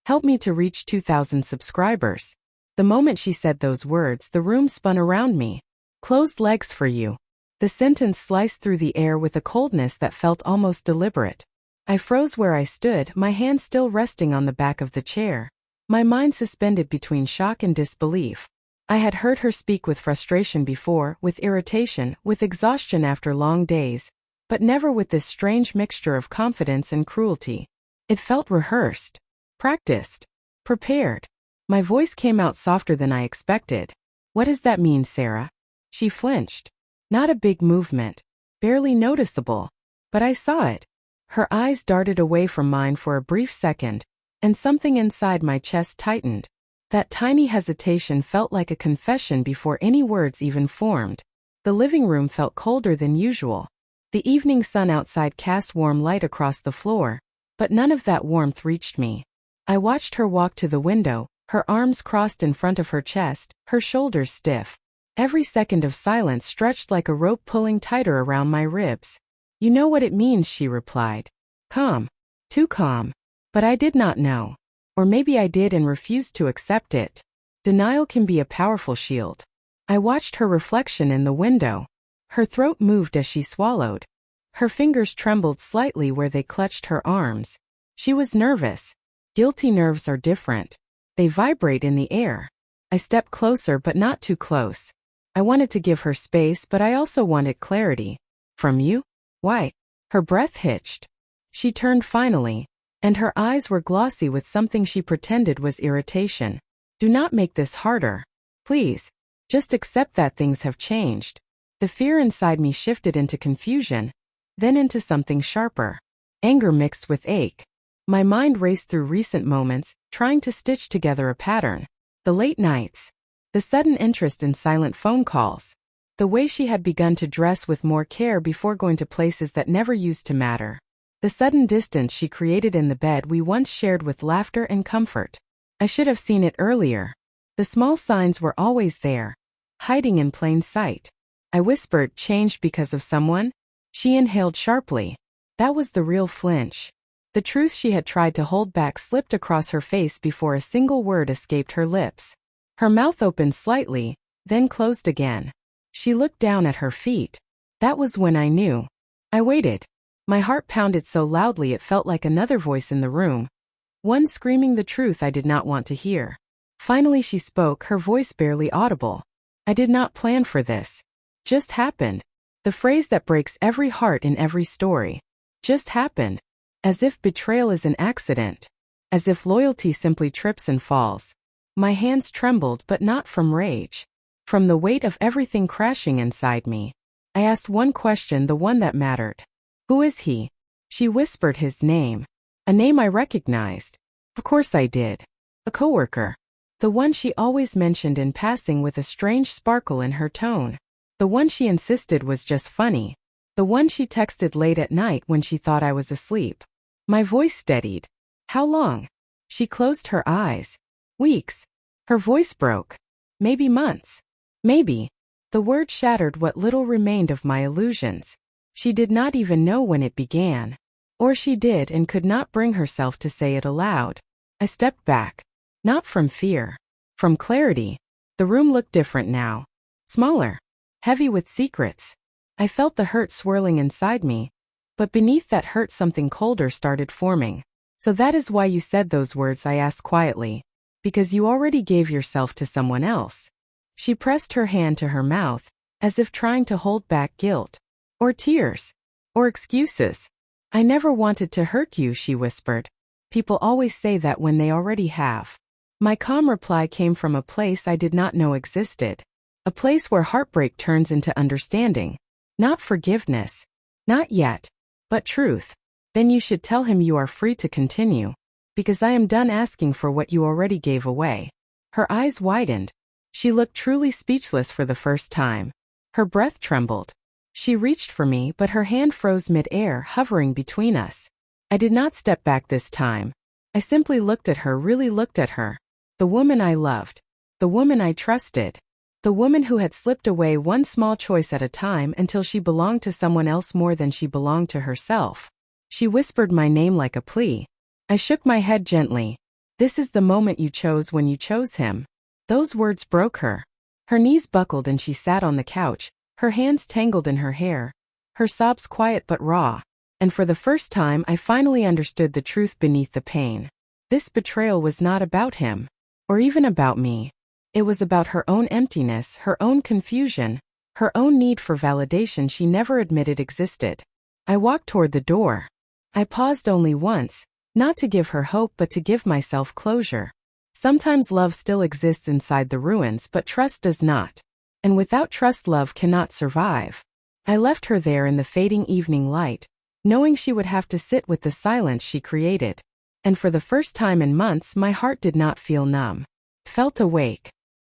Help me to reach 2,000 subscribers. The moment she said those words, the room spun around me. Closed legs for you. The sentence sliced through the air with a coldness that felt almost deliberate. I froze where I stood, my hand still resting on the back of the chair. My mind suspended between shock and disbelief. I had heard her speak with frustration before, with irritation, with exhaustion after long days, but never with this strange mixture of confidence and cruelty. It felt rehearsed, practiced, prepared. My voice came out softer than I expected. What does that mean, Sarah? She flinched. Not a big movement, barely noticeable, but I saw it. Her eyes darted away from mine for a brief second, and something inside my chest tightened. That tiny hesitation felt like a confession before any words even formed. The living room felt colder than usual. The evening sun outside cast warm light across the floor, but none of that warmth reached me. I watched her walk to the window, her arms crossed in front of her chest, her shoulders stiff. Every second of silence stretched like a rope pulling tighter around my ribs. You know what it means, she replied. Calm. Too calm. But I did not know. Or maybe I did and refused to accept it. Denial can be a powerful shield. I watched her reflection in the window. Her throat moved as she swallowed. Her fingers trembled slightly where they clutched her arms. She was nervous. Guilty nerves are different. They vibrate in the air. I stepped closer but not too close. I wanted to give her space, but I also wanted clarity. From you? Why? Her breath hitched. She turned finally, and her eyes were glossy with something she pretended was irritation. Do not make this harder. Please. Just accept that things have changed. The fear inside me shifted into confusion, then into something sharper. Anger mixed with ache. My mind raced through recent moments, trying to stitch together a pattern. The late nights. The sudden interest in silent phone calls. The way she had begun to dress with more care before going to places that never used to matter. The sudden distance she created in the bed we once shared with laughter and comfort. I should have seen it earlier. The small signs were always there, hiding in plain sight. I whispered, changed because of someone? She inhaled sharply. That was the real flinch. The truth she had tried to hold back slipped across her face before a single word escaped her lips. Her mouth opened slightly, then closed again. She looked down at her feet. That was when I knew. I waited. My heart pounded so loudly it felt like another voice in the room. One screaming the truth I did not want to hear. Finally she spoke, her voice barely audible. I did not plan for this. Just happened. The phrase that breaks every heart in every story. Just happened. As if betrayal is an accident. As if loyalty simply trips and falls. My hands trembled, but not from rage. From the weight of everything crashing inside me. I asked one question, the one that mattered. Who is he? She whispered his name. A name I recognized. Of course I did. A coworker. The one she always mentioned in passing with a strange sparkle in her tone. The one she insisted was just funny. The one she texted late at night when she thought I was asleep. My voice steadied. How long? She closed her eyes. Weeks. Her voice broke. Maybe months. Maybe. The word shattered what little remained of my illusions. She did not even know when it began. Or she did and could not bring herself to say it aloud. I stepped back. Not from fear. From clarity. The room looked different now. Smaller. Heavy with secrets. I felt the hurt swirling inside me. But beneath that hurt something colder started forming. So that is why you said those words, I asked quietly. Because you already gave yourself to someone else. She pressed her hand to her mouth, as if trying to hold back guilt. Or tears. Or excuses. I never wanted to hurt you, she whispered. People always say that when they already have. My calm reply came from a place I did not know existed. A place where heartbreak turns into understanding. Not forgiveness. Not yet. But truth. Then you should tell him you are free to continue. Because I am done asking for what you already gave away. Her eyes widened. She looked truly speechless for the first time. Her breath trembled. She reached for me, but her hand froze mid-air, hovering between us. I did not step back this time. I simply looked at her, really looked at her. The woman I loved. The woman I trusted. The woman who had slipped away one small choice at a time until she belonged to someone else more than she belonged to herself. She whispered my name like a plea. I shook my head gently. This is the moment you chose when you chose him. Those words broke her. Her knees buckled and she sat on the couch, her hands tangled in her hair, her sobs quiet but raw. And for the first time I finally understood the truth beneath the pain. This betrayal was not about him. Or even about me. It was about her own emptiness, her own confusion, her own need for validation she never admitted existed. I walked toward the door. I paused only once, not to give her hope but to give myself closure. Sometimes love still exists inside the ruins but trust does not. And without trust love cannot survive. I left her there in the fading evening light, knowing she would have to sit with the silence she created. And for the first time in months my heart did not feel numb. It felt awake.